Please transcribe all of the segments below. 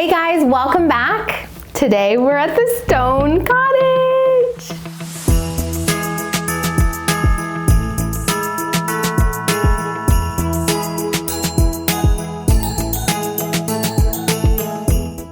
Hey guys, welcome back. Today we're at the Stone Cottage.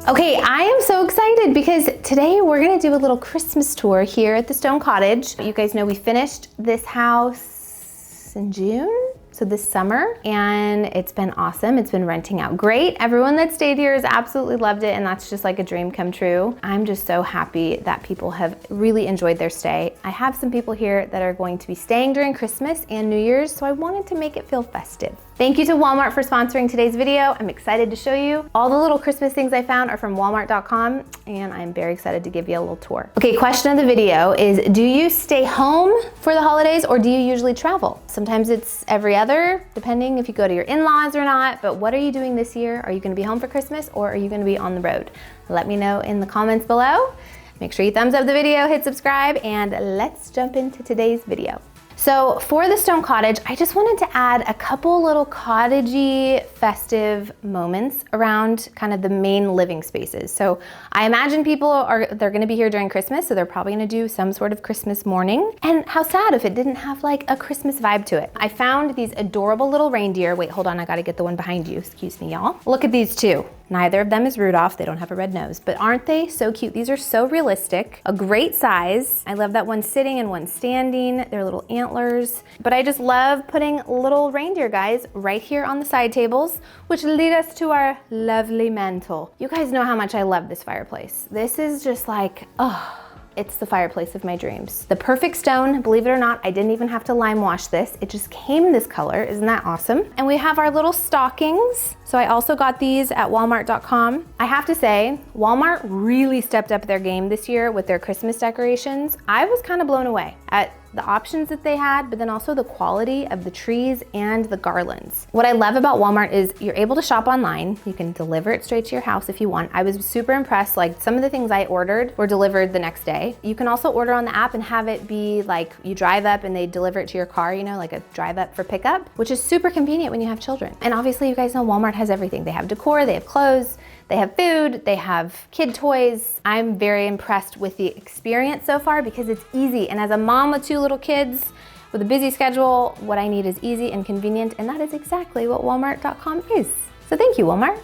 Okay, I am so excited because today we're gonna do a little Christmas tour here at the Stone Cottage. You guys know we finished this house in June, so this summer, and it's been awesome. It's been renting out great. Everyone that stayed here has absolutely loved it, and that's just like a dream come true. I'm just so happy that people have really enjoyed their stay. I have some people here that are going to be staying during Christmas and New Year's, so I wanted to make it feel festive. Thank you to Walmart for sponsoring today's video. I'm excited to show you. All the little Christmas things I found are from walmart.com, and I'm very excited to give you a little tour. Okay, question of the video is, do you stay home for the holidays or do you usually travel? Sometimes it's every other, depending if you go to your in-laws or not, but what are you doing this year? Are you gonna be home for Christmas or are you gonna be on the road? Let me know in the comments below. Make sure you thumbs up the video, hit subscribe, and let's jump into today's video. So for the Stone Cottage, I just wanted to add a couple little cottagey festive moments around kind of the main living spaces. So I imagine they're gonna be here during Christmas, so they're probably gonna do some sort of Christmas morning. And how sad if it didn't have like a Christmas vibe to it. I found these adorable little reindeer. Wait, hold on, I gotta get the one behind you. Excuse me, y'all. Look at these two. Neither of them is Rudolph. They don't have a red nose, but aren't they so cute? These are so realistic, a great size. I love that one's sitting and one's standing. They're little antlers, but I just love putting little reindeer guys right here on the side tables, which lead us to our lovely mantle. You guys know how much I love this fireplace. This is just like, oh, it's the fireplace of my dreams. The perfect stone, believe it or not, I didn't even have to lime wash this. It just came this color, isn't that awesome? And we have our little stockings. So I also got these at walmart.com. I have to say, Walmart really stepped up their game this year with their Christmas decorations. I was kind of blown away at the options that they had, but then also the quality of the trees and the garlands. What I love about Walmart is you're able to shop online. You can deliver it straight to your house if you want. I was super impressed. Like some of the things I ordered were delivered the next day. You can also order on the app and have it be like you drive up and they deliver it to your car, you know, like a drive up for pickup, which is super convenient when you have children. And obviously you guys know Walmart has everything. They have decor, they have clothes, they have food, they have kid toys. I'm very impressed with the experience so far because it's easy. And as a mom with two little kids with a busy schedule, what I need is easy and convenient, and that is exactly what walmart.com is. So thank you, Walmart.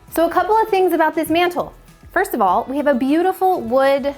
So a couple of things about this mantle. First of all, we have a beautiful wood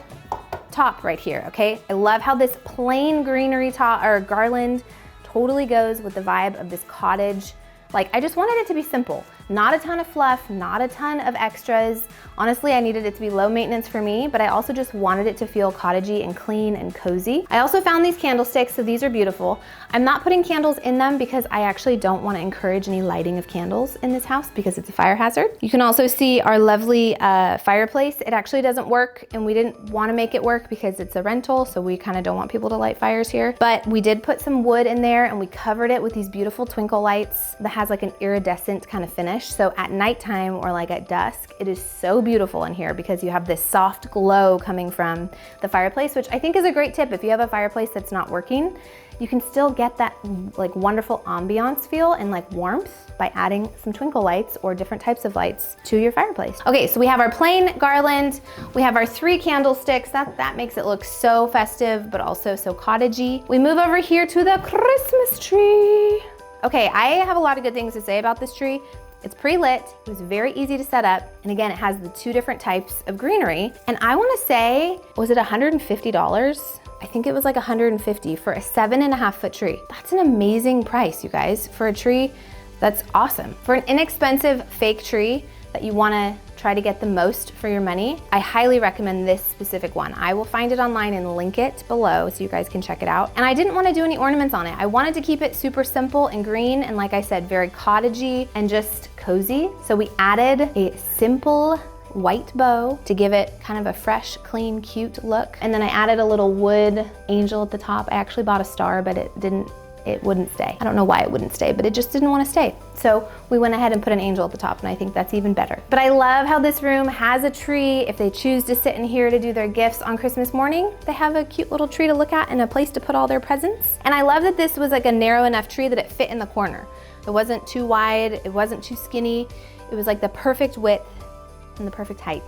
top right here, okay? I love how this plain greenery top or garland totally goes with the vibe of this cottage. Like, I just wanted it to be simple. Not a ton of fluff, not a ton of extras. Honestly, I needed it to be low maintenance for me, but I also just wanted it to feel cottagey and clean and cozy. I also found these candlesticks, so these are beautiful. I'm not putting candles in them because I actually don't want to encourage any lighting of candles in this house because it's a fire hazard. You can also see our lovely fireplace. It actually doesn't work, and we didn't want to make it work because it's a rental, so we kind of don't want people to light fires here. But we did put some wood in there, and we covered it with these beautiful twinkle lights that has like an iridescent kind of finish. So at nighttime or like at dusk, it is so beautiful in here because you have this soft glow coming from the fireplace, which I think is a great tip. If you have a fireplace that's not working, you can still get that like wonderful ambiance feel and like warmth by adding some twinkle lights or different types of lights to your fireplace. Okay, so we have our plain garland. We have our 3 candlesticks. That makes it look so festive, but also so cottagey. We move over here to the Christmas tree. Okay, I have a lot of good things to say about this tree. It's pre-lit, it was very easy to set up, and again, it has the 2 different types of greenery. And I wanna say, was it $150? I think it was like $150 for a 7.5 foot tree. That's an amazing price, you guys, for a tree. That's awesome. For an inexpensive fake tree that you wanna try to get the most for your money, I highly recommend this specific one. I will find it online and link it below so you guys can check it out. And I didn't want to do any ornaments on it. I wanted to keep it super simple and green and, like I said, very cottagey and just cozy. So we added a simple white bow to give it kind of a fresh, clean, cute look. And then I added a little wood angel at the top. I actually bought a star, but it wouldn't stay. I don't know why it wouldn't stay, but it just didn't want to stay. So we went ahead and put an angel at the top, and I think that's even better. But I love how this room has a tree. If they choose to sit in here to do their gifts on Christmas morning, they have a cute little tree to look at and a place to put all their presents. And I love that this was like a narrow enough tree that it fit in the corner. It wasn't too wide, it wasn't too skinny. It was like the perfect width and the perfect height.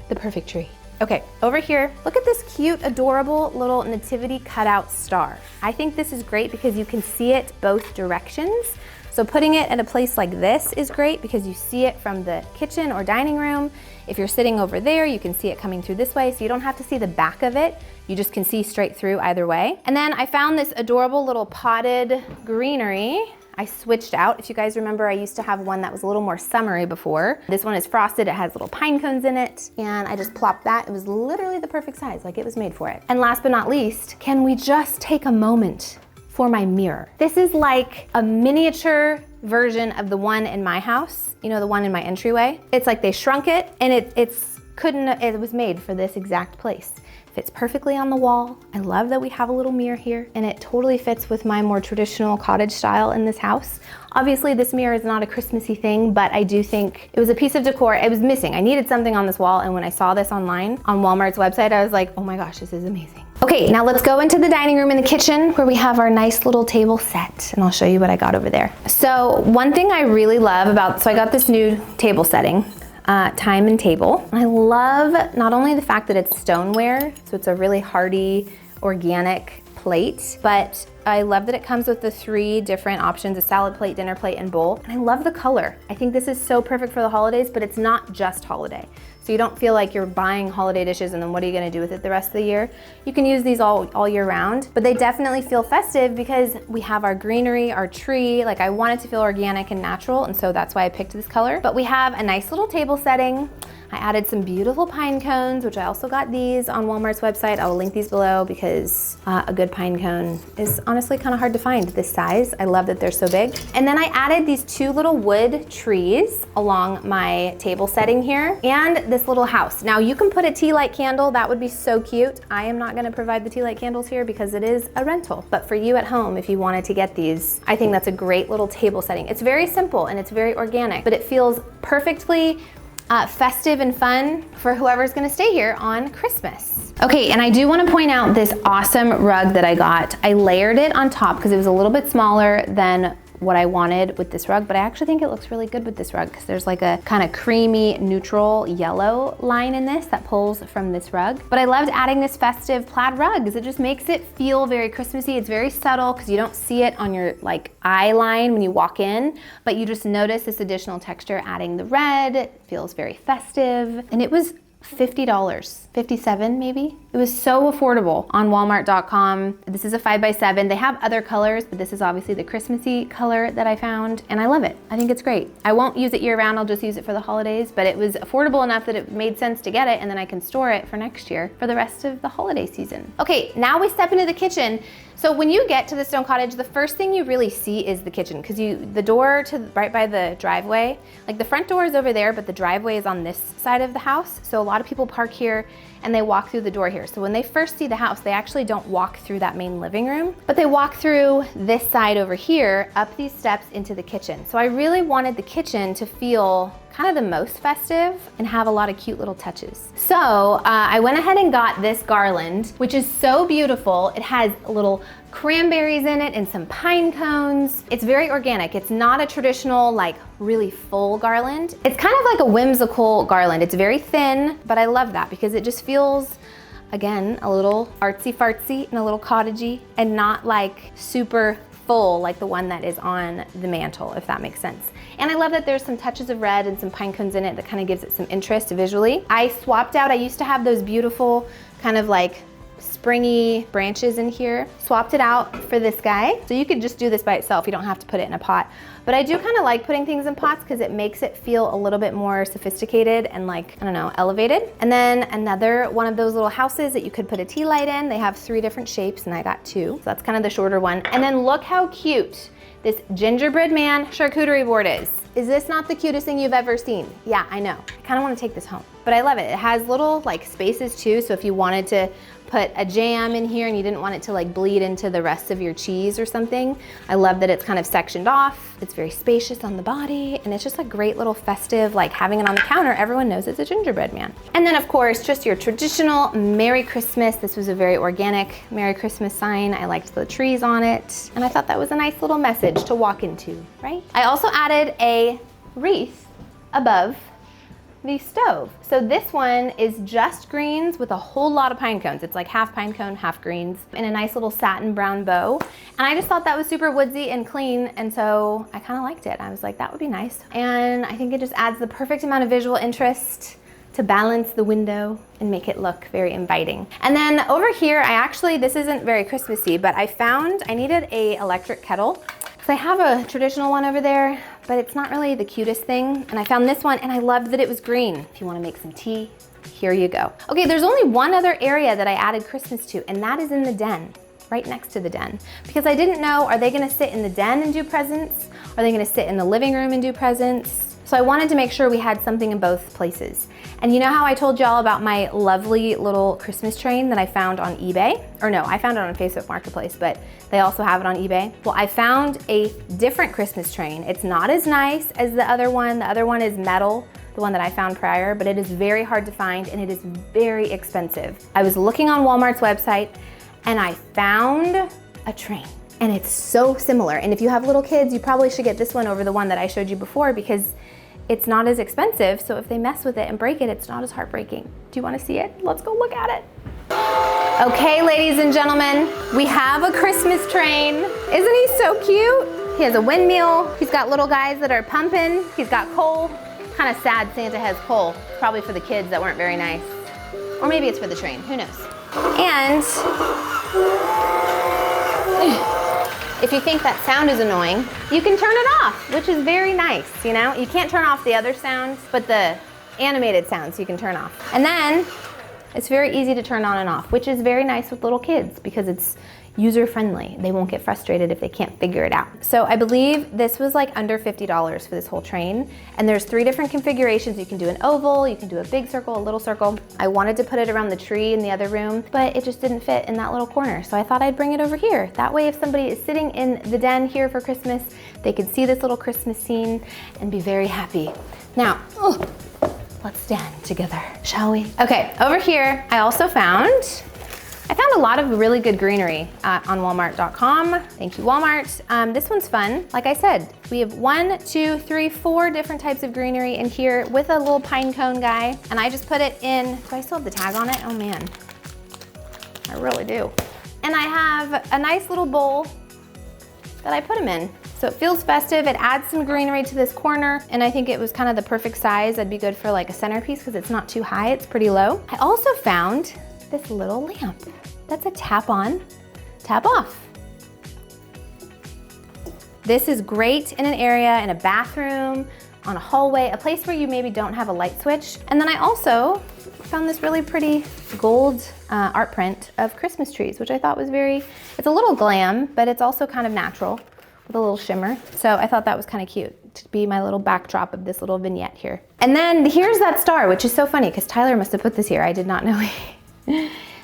The perfect tree. Okay, over here, look at this cute, adorable little nativity cutout star. I think this is great because you can see it both directions. So putting it in a place like this is great because you see it from the kitchen or dining room. If you're sitting over there, you can see it coming through this way, so you don't have to see the back of it. You just can see straight through either way. And then I found this adorable little potted greenery. I switched out. If you guys remember, I used to have one that was a little more summery before. This one is frosted, it has little pine cones in it, and I just plopped that. It was literally the perfect size, like it was made for it. And last but not least, can we just take a moment for my mirror? This is like a miniature version of the one in my house, you know, the one in my entryway. It's like they shrunk it, and it was made for this exact place. Fits perfectly on the wall. I love that we have a little mirror here, and it totally fits with my more traditional cottage style in this house. Obviously, this mirror is not a Christmassy thing, but I do think it was a piece of decor. It was missing. I needed something on this wall, and when I saw this online on Walmart's website, I was like, oh my gosh, this is amazing. Okay, now let's go into the dining room and the kitchen where we have our nice little table set, and I'll show you what I got over there. So one thing I really love so I got this new table setting. Time and table. I love not only the fact that it's stoneware, so it's a really hearty, organic plate, but I love that it comes with the 3 different options, a salad plate, dinner plate, and bowl. And I love the color. I think this is so perfect for the holidays, but it's not just holiday. So you don't feel like you're buying holiday dishes and then what are you gonna do with it the rest of the year? You can use these all year round, but they definitely feel festive because we have our greenery, our tree. Like I want it to feel organic and natural, and so that's why I picked this color. But we have a nice little table setting. I added some beautiful pine cones, which I also got these on Walmart's website. I will link these below because a good pine cone is honestly kind of hard to find this size. I love that they're so big. And then I added these 2 little wood trees along my table setting here and this little house. Now you can put a tea light candle, that would be so cute. I am not gonna provide the tea light candles here because it is a rental, but for you at home, if you wanted to get these, I think that's a great little table setting. It's very simple and it's very organic, but it feels perfectly festive and fun for whoever's gonna stay here on Christmas. Okay, and I do wanna point out this awesome rug that I got. I layered it on top because it was a little bit smaller than what I wanted with this rug, but I actually think it looks really good with this rug because there's like a kind of creamy neutral yellow line in this that pulls from this rug. But I loved adding this festive plaid rug because it just makes it feel very Christmassy. It's very subtle because you don't see it on your like eye line when you walk in, but you just notice this additional texture adding the red. It feels very festive, and it was $50, 57 maybe. It was so affordable on walmart.com. This is a 5x7. They have other colors, but this is obviously the Christmassy color that I found, and I love it. I think it's great. I won't use it year round, I'll just use it for the holidays, but it was affordable enough that it made sense to get it, and then I can store it for next year for the rest of the holiday season. Okay, now we step into the kitchen. So when you get to the stone cottage, the first thing you really see is the kitchen, because the door to right by the driveway, like the front door is over there, but the driveway is on this side of the house. So a lot of people park here and they walk through the door here. So when they first see the house, they actually don't walk through that main living room, but they walk through this side over here, up these steps into the kitchen. So I really wanted the kitchen to feel kind of the most festive and have a lot of cute little touches. So I went ahead and got this garland, which is so beautiful. It has little cranberries in it and some pine cones. It's very organic. It's not a traditional, like really full garland. It's kind of like a whimsical garland. It's very thin, but I love that because it just feels, again, a little artsy-fartsy and a little cottagey and not like super full like the one that is on the mantle, if that makes sense. And I love that there's some touches of red and some pine cones in it that kind of gives it some interest visually. I swapped out, I used to have those beautiful kind of like springy branches in here. Swapped it out for this guy. So you could just do this by itself. You don't have to put it in a pot. But I do kind of like putting things in pots because it makes it feel a little bit more sophisticated and like, I don't know, elevated. And then another one of those little houses that you could put a tea light in. They have 3 different shapes and I got 2. So that's kind of the shorter one. And then look how cute this gingerbread man charcuterie board is. Is this not the cutest thing you've ever seen? Yeah, I know. I kind of want to take this home, but I love it. It has little like spaces too. So if you wanted to put a jam in here and you didn't want it to like bleed into the rest of your cheese or something, I love that it's kind of sectioned off. It's very spacious on the body and it's just a great little festive, like having it on the counter, everyone knows it's a gingerbread man. And then of course, just your traditional Merry Christmas. This was a very organic Merry Christmas sign. I liked the trees on it and I thought that was a nice little message to walk into, right? I also added a wreath above the stove. So this one is just greens with a whole lot of pine cones. It's like half pine cone, half greens in a nice little satin brown bow. And I just thought that was super woodsy and clean, and so I kind of liked it. I was like, that would be nice. And I think it just adds the perfect amount of visual interest to balance the window and make it look very inviting. And then over here, this isn't very Christmassy, but I needed a electric kettle. So I have a traditional one over there, but it's not really the cutest thing. And I found this one and I loved that it was green. If you wanna make some tea, here you go. Okay, there's only one other area that I added Christmas to, and that is in the den, right next to the den. Because I didn't know, are they gonna sit in the den and do presents? Are they gonna sit in the living room and do presents? So I wanted to make sure we had something in both places. And you know how I told y'all about my lovely little Christmas train that I found on eBay? Or no, I found it on Facebook Marketplace, but they also have it on eBay. Well, I found a different Christmas train. It's not as nice as the other one. The other one is metal, the one that I found prior, but it is very hard to find and it is very expensive. I was looking on Walmart's website and I found a train. And it's so similar. And if you have little kids, you probably should get this one over the one that I showed you before, because it's not as expensive, so if they mess with it and break it, it's not as heartbreaking. Do you wanna see it? Let's go look at it. Okay, ladies and gentlemen, we have a Christmas train. Isn't he so cute? He has a windmill. He's got little guys that are pumping. He's got coal. Kind of sad Santa has coal. Probably for the kids that weren't very nice. Or maybe it's for the train, who knows? And if you think that sound is annoying, you can turn it off, which is very nice, you know? You can't turn off the other sounds, but the animated sounds you can turn off. And then it's very easy to turn on and off, which is very nice with little kids because it's user-friendly. They won't get frustrated if they can't figure it out. So I believe this was like under $50 for this whole train. And there's 3 different configurations. You can do an oval, you can do a big circle, a little circle. I wanted to put it around the tree in the other room, but it just didn't fit in that little corner. So I thought I'd bring it over here. That way, if somebody is sitting in the den here for Christmas, they can see this little Christmas scene and be very happy. Now, let's stand together, shall we? Okay, over here, I found a lot of really good greenery on Walmart.com. Thank you, Walmart. This one's fun. Like I said, we have 1, 2, 3, 4 different types of greenery in here with a little pine cone guy. And I just put it in, do I still have the tag on it? Oh man, I really do. And I have a nice little bowl that I put them in. So it feels festive, it adds some greenery to this corner, and I think it was kind of the perfect size. That'd be good for like a centerpiece because it's not too high, it's pretty low. I also found this little lamp. That's a tap on, tap off. This is great in an area, in a bathroom, on a hallway, a place where you maybe don't have a light switch. And then I also found this really pretty gold art print of Christmas trees, which I thought was it's a little glam, but it's also kind of natural with a little shimmer. So I thought that was kind of cute to be my little backdrop of this little vignette here. And then here's that star, which is so funny because Tyler must have put this here. I did not know.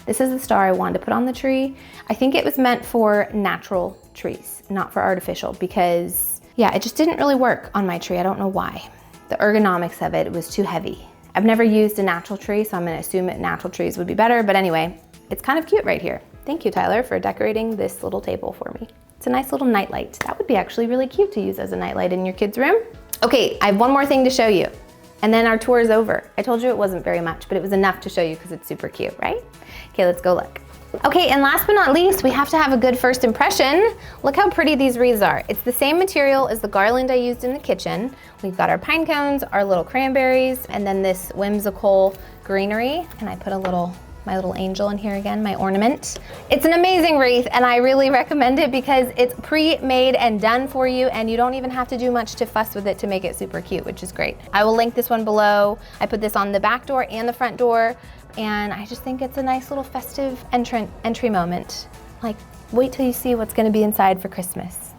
This is the star I wanted to put on the tree. I think it was meant for natural trees, not for artificial, because yeah, it just didn't really work on my tree. I don't know why. The ergonomics of it was too heavy. I've never used a natural tree, so I'm gonna assume that natural trees would be better, but anyway, it's kind of cute right here. Thank you, Tyler, for decorating this little table for me. It's a nice little nightlight. That would be actually really cute to use as a nightlight in your kid's room. Okay, I have one more thing to show you, and then our tour is over. I told you it wasn't very much, but it was enough to show you because it's super cute, right? Okay, let's go look. Okay, and last but not least, we have to have a good first impression. Look how pretty these wreaths are. It's the same material as the garland I used in the kitchen. We've got our pine cones, our little cranberries, and then this whimsical greenery. And I put my little angel in here again, my ornament. It's an amazing wreath, and I really recommend it because it's pre-made and done for you, and you don't even have to do much to fuss with it to make it super cute, which is great. I will link this one below. I put this on the back door and the front door, and I just think it's a nice little festive entry moment. Like, wait till you see what's gonna be inside for Christmas.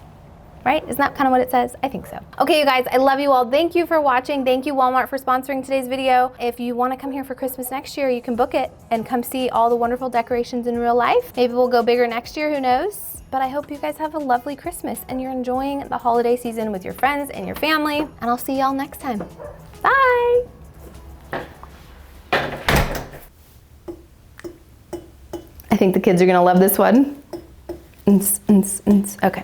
Right? Isn't that kind of what it says? I think so. Okay, you guys, I love you all. Thank you for watching. Thank you, Walmart, for sponsoring today's video. If you want to come here for Christmas next year, you can book it and come see all the wonderful decorations in real life. Maybe we'll go bigger next year, who knows? But I hope you guys have a lovely Christmas and you're enjoying the holiday season with your friends and your family. And I'll see y'all next time. Bye. I think the kids are gonna love this one. Okay.